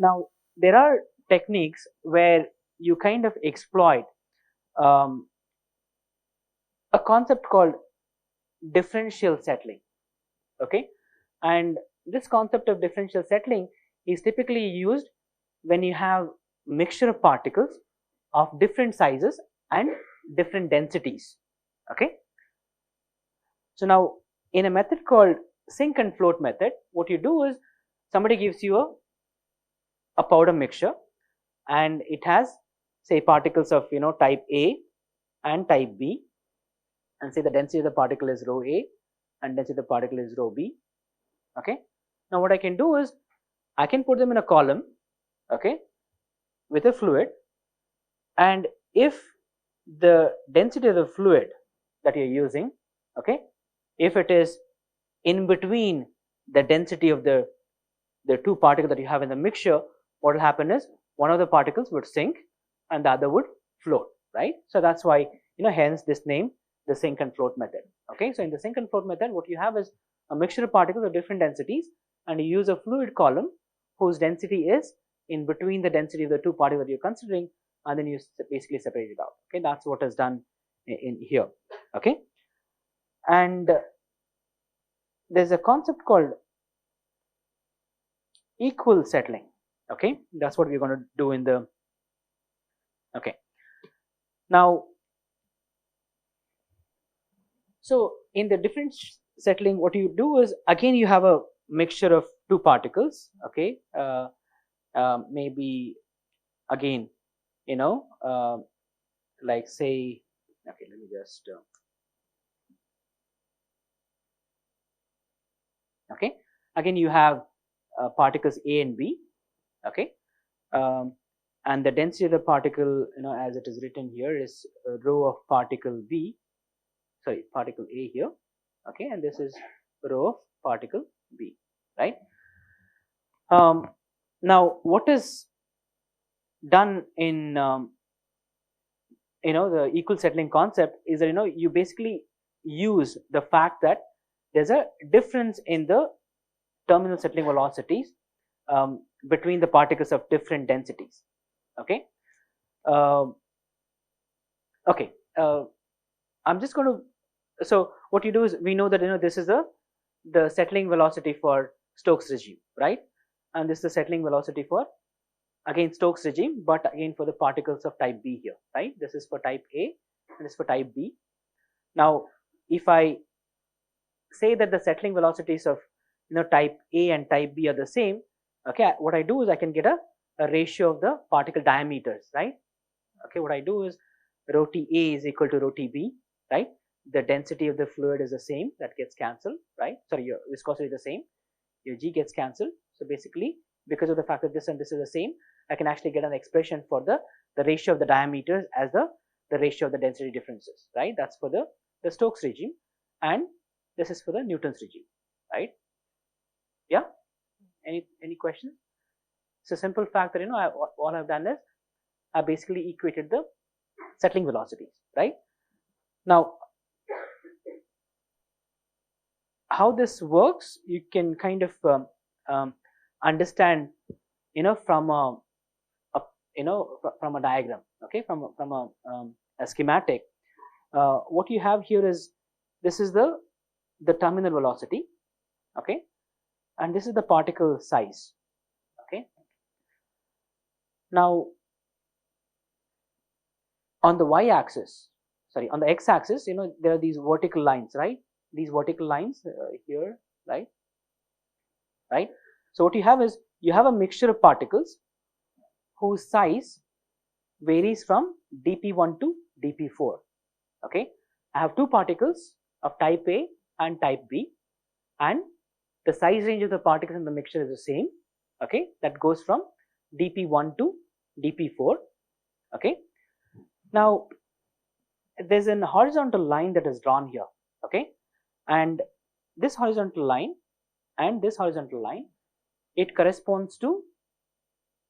Now there are techniques where you kind of exploit um, a concept called differential settling. Okay, and this concept of differential settling is typically used when you have mixture of particles of different sizes and different densities. Okay, so now in a method called sink and float method, what you do is somebody gives you a powder mixture and it has say particles of type A and type B, and say the density of the particle is rho A and density of the particle is rho B. Okay, now what I can do is I can put them in a column, okay, with a fluid, and if the density of the fluid that you're using, okay, if it is in between the density of the two particles that you have in the mixture, what will happen is one of the particles would sink and the other would float, right? So that's why hence this name, the sink and float method. Okay, so in the sink and float method, what you have is a mixture of particles of different densities, and you use a fluid column whose density is in between the density of the two particles that you're considering, and then you basically separate it out. Okay, that's what is done in here. Okay, and there's a concept called equal settling. Okay, that's what we're going to do in the. Okay, now so in the different settling, what you do is again you have a mixture of two particles. Okay, maybe again like say, okay, let me just okay, again you have particles A and B. Okay, and the density of the particle, as it is written here, is rho of particle B, sorry, particle A here. Okay, and this is rho of particle B, right? Now what is done in the equal settling concept is that you basically use the fact that there's a difference in the terminal settling velocities between the particles of different densities. Okay, okay, I'm just going to, so what you do is, we know that this is the settling velocity for Stokes regime, right? And this is the settling velocity for again Stokes regime, but again for the particles of type B here, right? This is for type A and this is for type B. Now if I say that the settling velocities of type A and type B are the same, okay, what I do is I can get a ratio of the particle diameters, right? Okay, what I do is rho T A is equal to rho T B, right? The density of the fluid is the same, that gets cancelled, right? Sorry, your viscosity is the same, your G gets cancelled. So basically, because of the fact that this and this is the same, I can actually get an expression for the ratio of the diameters as the ratio of the density differences, right? That's for the Stokes regime, and this is for the Newton's regime, right? Yeah, any questions? It's a simple fact that all I've done is I basically equated the settling velocities, right? Now how this works, you can kind of understand from from a diagram, okay, from a schematic. What you have here is, this is the terminal velocity, okay, and this is the particle size. Okay, now on the y-axis, sorry, on the x-axis, there are these vertical lines, right? These vertical lines here, right? So what you have is, you have a mixture of particles whose size varies from dp1 to dp4. Okay, I have two particles of type A and type B, and the size range of the particles in the mixture is the same. Okay, that goes from dp1 to dp4. Okay, now there's a horizontal line that is drawn here. Okay, and this horizontal line and this horizontal line, it corresponds to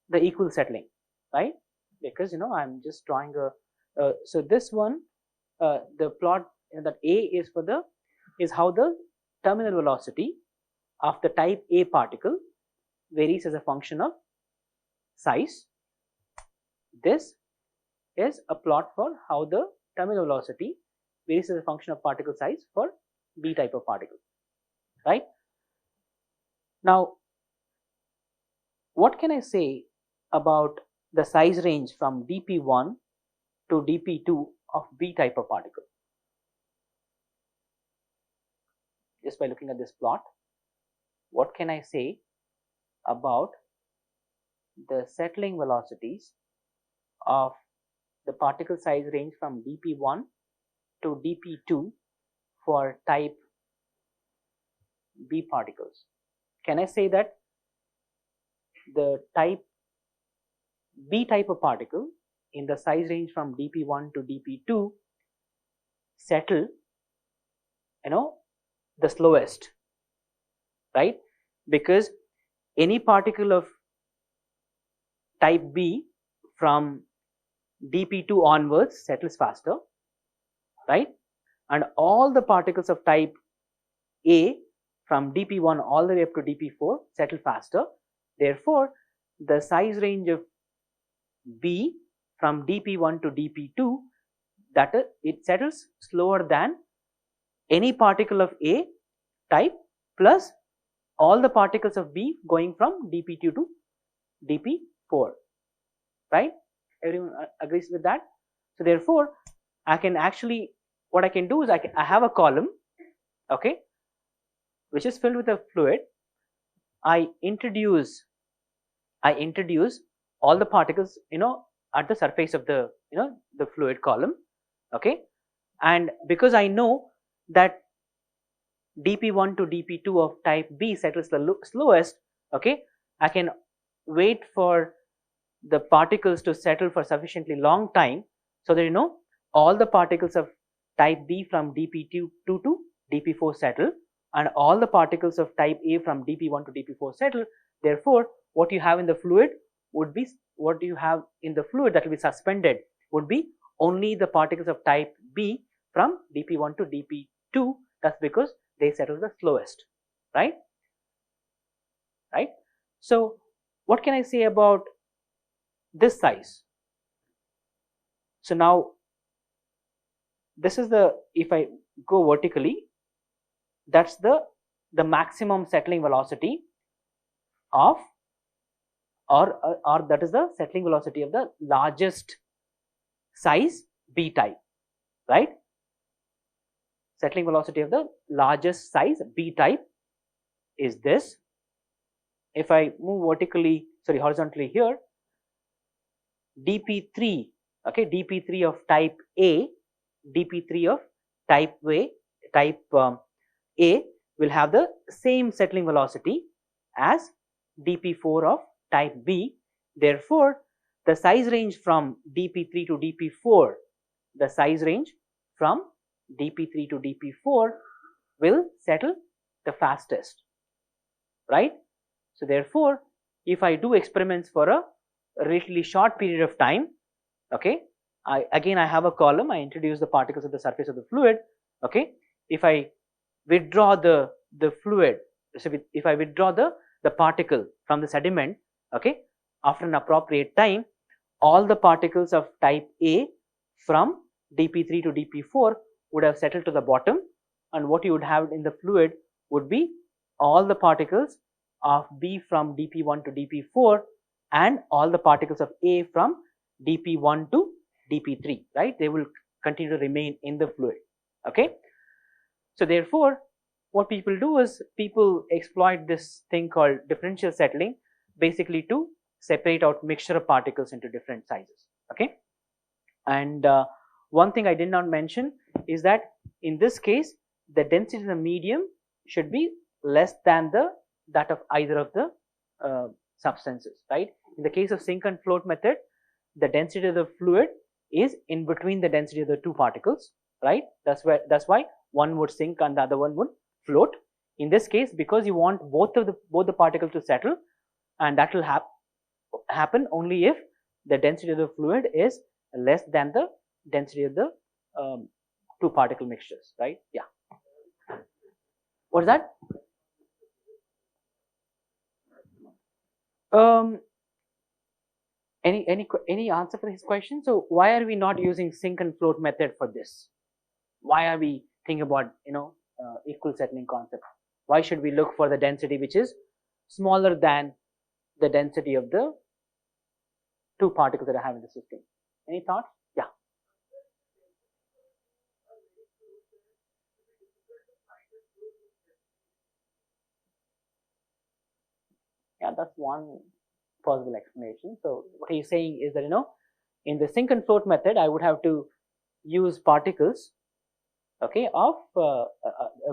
the equal settling, right? Because I'm just drawing a so this one, the plot that A is for the, is how the terminal velocity of the type A particle varies as a function of size. This is a plot for how the terminal velocity varies as a function of particle size for B type of particle, right? Now, what can I say about the size range from dp1 to dp2 of B type of particle? Just by looking at this plot, what can I say about the settling velocities of the particle size range from dp1 to dp2 for type B particles? Can I say that the type B type of particle in the size range from dp1 to dp2 settle, the slowest, right? Because any particle of type B from dp2 onwards settles faster, right? And all the particles of type A from dp1 all the way up to dp4 settle faster. Therefore, the size range of B from dp1 to dp2, that is, it settles slower than any particle of A type plus all the particles of B going from dp2 to dp4, right? Everyone agrees with that? So therefore, I can actually, what I can do is I have a column, okay, which is filled with a fluid. I introduce all the particles, at the surface of the, the fluid column, okay, and because I know that dp1 to dp2 of type B settles the slowest, okay, I can wait for the particles to settle for sufficiently long time, so that all the particles of type B from dp2 to dp4 settle, and all the particles of type A from dp1 to dp4 settle. Therefore, what you have in the fluid would be, what you have in the fluid that will be suspended would be only the particles of type B from dp1 to dp2. That's because they settle the slowest, right? So what can I say about this size? So now this is the, if I go vertically, that's the maximum settling velocity of, or that is the settling velocity of the largest size B type, right? Settling velocity of the largest size B type is this. If I move horizontally here, dp3, okay, dp3 of type A, dp3 of type A will have the same settling velocity as dp4 of type B. Therefore, the size range from dp3 to dp4, the size range from dp3 to dp4 will settle the fastest, right? So therefore, if I do experiments for a relatively short period of time, okay, I have a column, I introduce the particles at the surface of the fluid, okay. If I withdraw the fluid, so if I withdraw the particle from the sediment, okay, after an appropriate time, all the particles of type A from dp3 to dp4 would have settled to the bottom, and what you would have in the fluid would be all the particles of B from dp1 to dp4 and all the particles of A from dp1 to dp3, right? They will continue to remain in the fluid, okay. So therefore, what people do is people exploit this thing called differential settling, basically to separate out mixture of particles into different sizes, okay. And one thing I did not mention is that in this case, the density of the medium should be less than that of either of the substances, right? In the case of sink and float method, the density of the fluid is in between the density of the two particles, right? That's why one would sink and the other one would float. In this case, because you want both the particles to settle, and that will happen only if the density of the fluid is less than the density of the two particle mixtures, right? Yeah. What's that? Any answer for his question? So why are we not using sink and float method for this? Why are we thinking about equal settling concept? Why should we look for the density which is smaller than the density of the two particles that I have in the system? Any thoughts? Yeah. Yeah, that's one possible explanation. So what he's saying is that in the sink and float method, I would have to use particles, okay, of a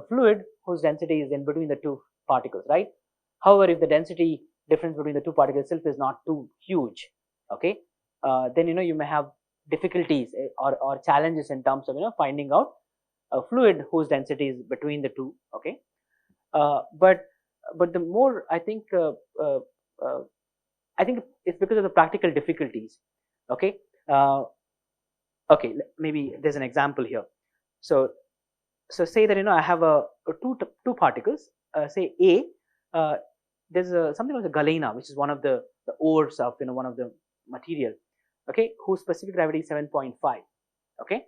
fluid whose density is in between the two particles, right? However, if the density difference between the two particles itself is not too huge, okay, then you may have difficulties or challenges in terms of finding out a fluid whose density is between the two, okay. But the more I think it's because of the practical difficulties, okay. Okay, maybe there's an example here. So say that I have two particles. Say A, there's something called the galena, which is one of the ores of one of the material, okay, whose specific gravity is 7.5. Okay,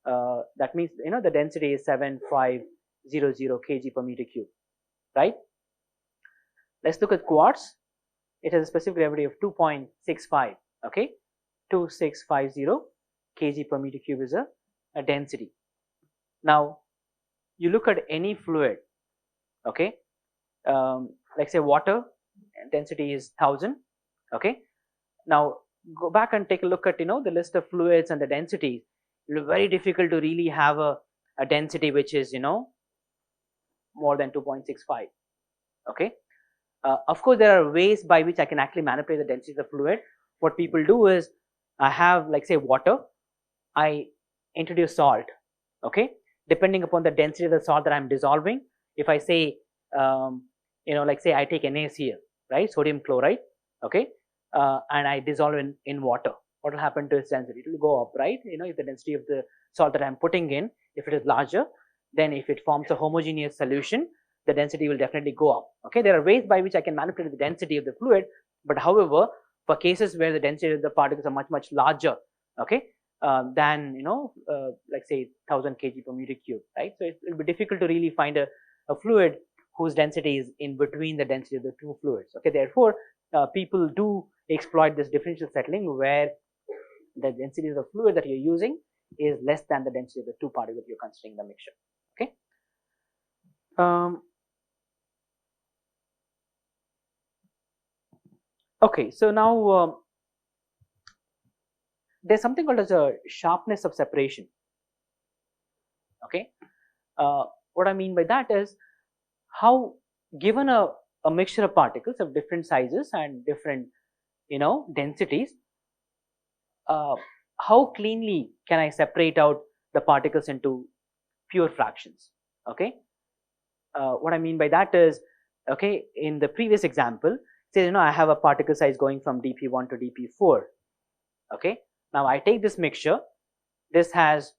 that means the density is 7500 kg per meter cube, right? Let's look at quartz. It has a specific gravity of 2.65. Okay, 2650 kg per meter cube is a density. Now you look at any fluid, okay, like say water, density is 1000. Okay, now go back and take a look at the list of fluids and the densities. It's very difficult to really have a density which is more than 2.65. okay. Of course, there are ways by which I can actually manipulate the density of the fluid. What people do is, I have like say water, I introduce salt, okay. Depending upon the density of the salt that I'm dissolving, if I say like say I take NaCl, right, sodium chloride, okay, and I dissolve in water, what will happen to its density? It will go up, right? If the density of the salt that I'm putting in, if it is larger, then if it forms a homogeneous solution, the density will definitely go up. Okay, there are ways by which I can manipulate the density of the fluid, but however, for cases where the density of the particles are much larger, okay, than like say 1000 kg per meter cube, right? So it will be difficult to really find a fluid whose density is in between the density of the two fluids. Okay, therefore, people do exploit this differential settling where the density of the fluid that you're using is less than the density of the two particles you're considering the mixture. Okay. Okay, so now there's something called as a sharpness of separation. Okay, what I mean by that is how, given a mixture of particles of different sizes and different densities, how cleanly can I separate out the particles into pure fractions? Okay, what I mean by that is, okay, in the previous example, say I have a particle size going from dp1 to dp4. Okay, now I take this mixture, this has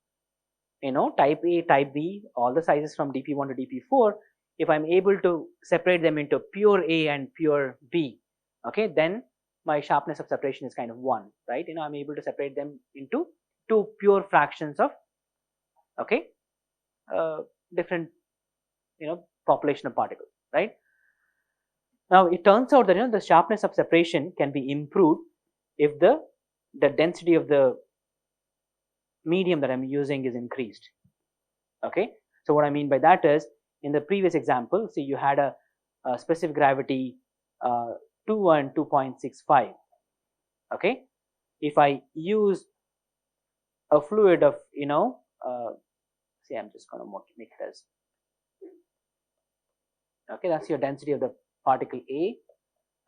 type A, type B, all the sizes from dp1 to dp4. If I'm able to separate them into pure A and pure B, okay, then my sharpness of separation is kind of 1, right? I'm able to separate them into two pure fractions of, okay, different population of particles, right? Now it turns out that the sharpness of separation can be improved if the density of the medium that I'm using is increased. Okay, so what I mean by that is, in the previous example, see, you had a specific gravity 2 and 2.65. okay, if I use a fluid of say I'm just going to make it as, okay, that's your density of the particle A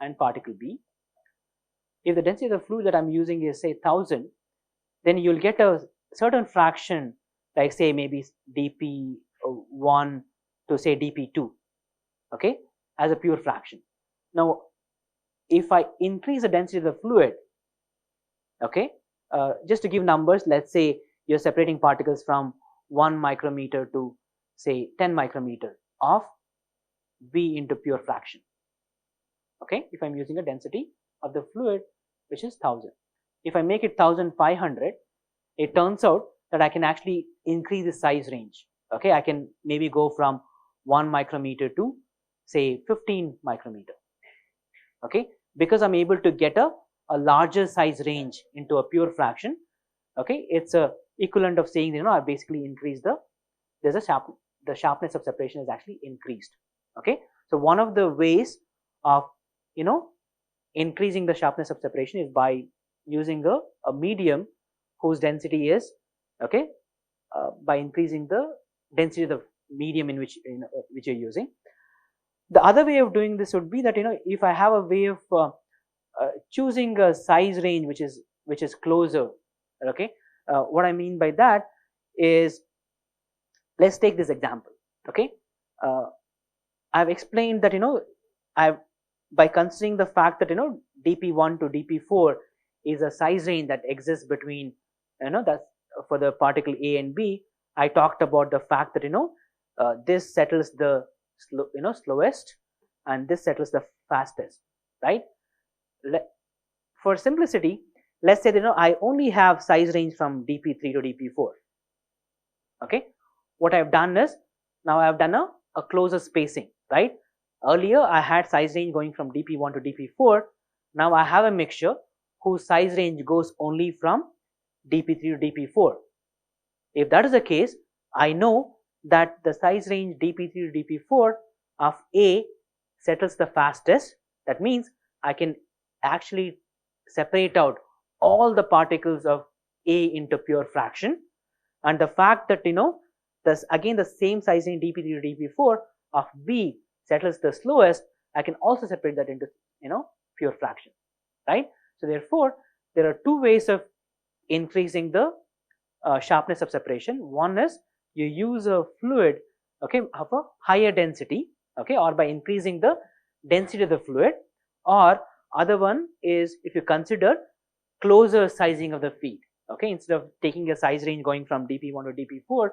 and particle B. If the density of the fluid that I'm using is say 1000, then you'll get a certain fraction, like say maybe dp1 to say dp2, okay, as a pure fraction. Now if I increase the density of the fluid, okay, just to give numbers, let's say you're separating particles from 1 micrometer to say 10 micrometer of B into pure fraction. Okay, if I'm using a density of the fluid which is 1000. If I make it 1500, it turns out that I can actually increase the size range. Okay, I can maybe go from 1 micrometer to say 15 micrometer. Okay, because I'm able to get a larger size range into a pure fraction. Okay, it's a equivalent of saying, you know, I basically increased the sharpness of separation is actually increased. Okay, so one of the ways of, you know, increasing the sharpness of separation is by using a medium whose density is, okay, by increasing the density of the medium in which, which you're using. The other way of doing this would be that, you know, if I have a way of choosing a size range which is closer. Okay, what I mean by that is, let's take this example. Okay, I've explained that, you know, by considering the fact that, you know, dp1 to dp4 is a size range that exists between, you know, that's for the particle A and B. I talked about the fact that, you know, this settles the slowest, and this settles the fastest, right? For simplicity, let's say that, you know, I only have size range from dp3 to dp4. Okay, what I've done is, now I've done a closer spacing, right? Earlier I had size range going from dp1 to dp4. Now I have a mixture whose size range goes only from dp3 to dp4. If that is the case, I know that the size range dp3 to dp4 of A settles the fastest. That means I can actually separate out all the particles of A into pure fraction, and the fact that, you know, this again the same size range dp3 to dp4 of B settles the slowest, I can also separate that into, you know, pure fraction, right? So therefore there are two ways of increasing the sharpness of separation. One is you use a fluid, okay, of a higher density, okay, or by increasing the density of the fluid, or other one is if you consider closer sizing of the feed. Okay, instead of taking a size range going from dp1 to dp4,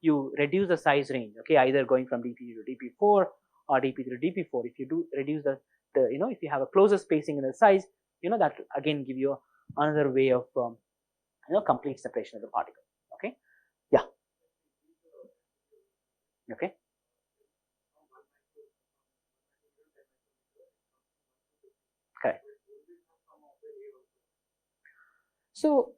you reduce the size range, okay, either going from dp3 to dp4 or dp3 to dp4. If you do reduce the you know, if you have a closer spacing in the size, you know, that again give you another way of you know, complete separation of the particle. Okay, yeah, okay. Correct. So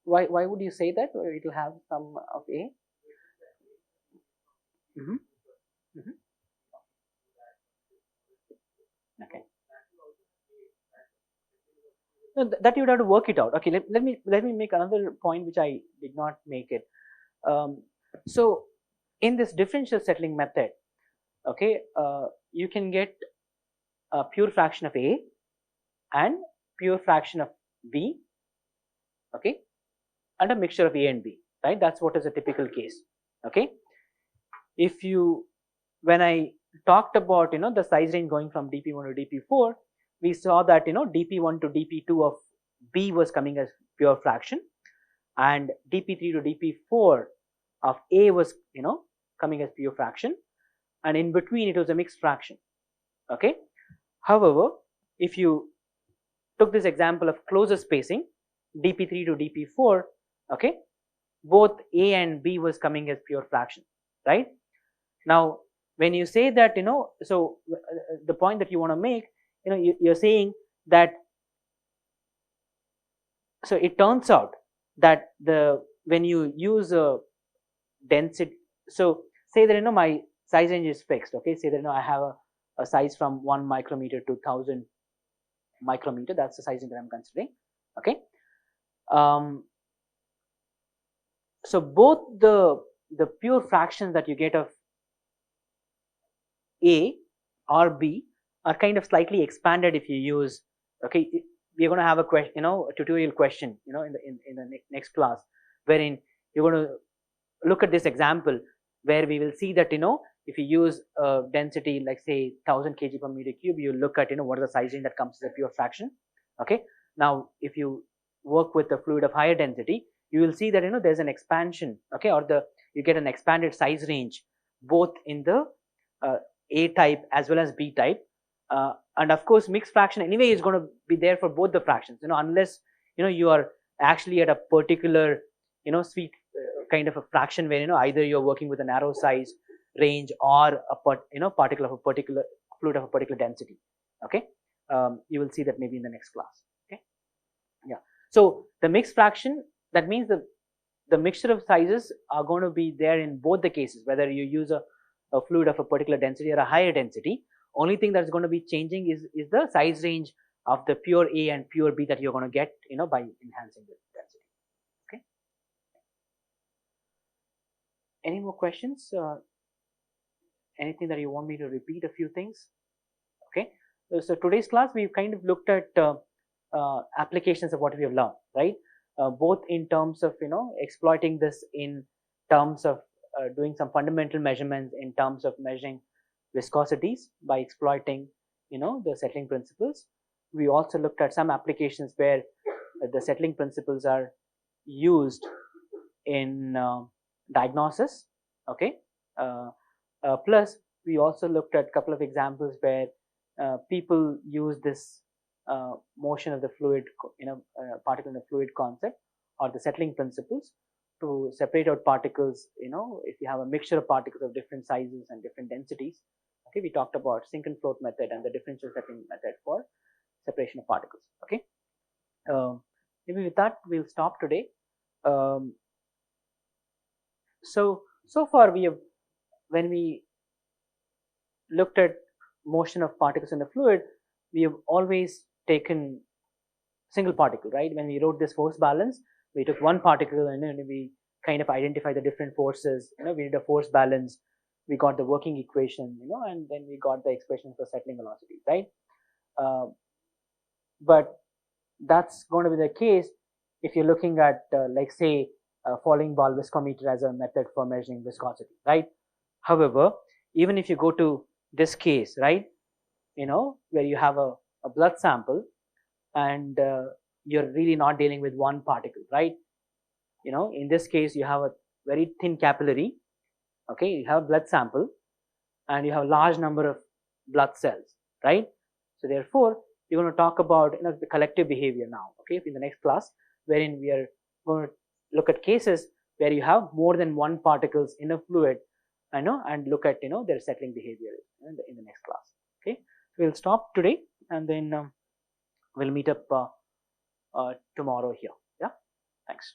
why would you say that it will have some of A? Mm-hmm. Mm-hmm. Okay. No, that you would have to work it out. Okay, let me make another point which I did not make it. So in this differential settling method, okay, you can get a pure fraction of A and pure fraction of B, okay, and a mixture of A and B, right? That's what is a typical case. Okay, if you, when I talked about, you know, the size range going from dp1 to dp4, we saw that, you know, dp1 to dp2 of B was coming as pure fraction, and dp3 to dp4 of A was, you know, coming as pure fraction, and in between it was a mixed fraction. Okay, however, if you took this example of closer spacing dp3 to dp4, okay, both A and B was coming as pure fraction, right? Now when you say that, you know, so the point that you want to make, you know, you're saying that, so it turns out that when you use a density, so say that, you know, my size range is fixed, okay, say that, you know, I have a size from 1 micrometer to 1000 micrometer, that's the sizing that I'm considering. Okay, so both the pure fractions that you get of A or B are kind of slightly expanded if you use, okay, we're going to have a question, you know, a tutorial question, you know, in the next class, wherein you're going to look at this example where we will see that, you know, if you use a density like say 1000 kg per meter cube, you look at, you know, what is the size range that comes as a pure fraction. Okay, now if you work with a fluid of higher density, you will see that, you know, there's an expansion, okay, or you get an expanded size range both in the A type as well as B type, and of course mixed fraction anyway is going to be there for both the fractions, unless you are actually at a particular sweet kind of a fraction where either you're working with a narrow size range or a particle of a particular fluid of a particular density. Okay, you will see that maybe in the next class. Okay, yeah. So the mixed fraction, that means the mixture of sizes are going to be there in both the cases, whether you use a fluid of a particular density or a higher density. Only thing that's going to be changing is the size range of the pure A and pure B that you're going to get by enhancing the density. Okay. Any more questions? Anything that you want me to repeat a few things? Okay. So today's class we've kind of looked at applications of what we have learned, right? Both in terms of exploiting this in terms of doing some fundamental measurements in terms of measuring viscosities by exploiting the settling principles. We also looked at some applications where the settling principles are used in diagnosis. Okay, plus we also looked at a couple of examples where people use this motion of the fluid, particle in the fluid concept or the settling principles to separate out particles. If you have a mixture of particles of different sizes and different densities. Okay, we talked about sink and float method and the differential settling method for separation of particles. Okay, maybe with that we'll stop today. So far we have, when we looked at motion of particles in the fluid, we have always taken single particle, right? When we wrote this force balance, we took one particle and then we kind of identified the different forces. We did a force balance, we got the working equation, and then we got the expression for settling velocity, right? But that's going to be the case if you're looking at like say falling ball viscometer as a method for measuring viscosity, right? However, even if you go to this case, right, where you have a blood sample and you're really not dealing with one particle, right? In this case you have a very thin capillary. Okay, you have a blood sample and you have a large number of blood cells, right? So therefore you're going to talk about the collective behavior now, okay, in the next class, wherein we are going to look at cases where you have more than one particles in a fluid, and look at their settling behavior in the next class. Okay, so we'll stop today and then we'll meet up tomorrow here. Yeah, thanks.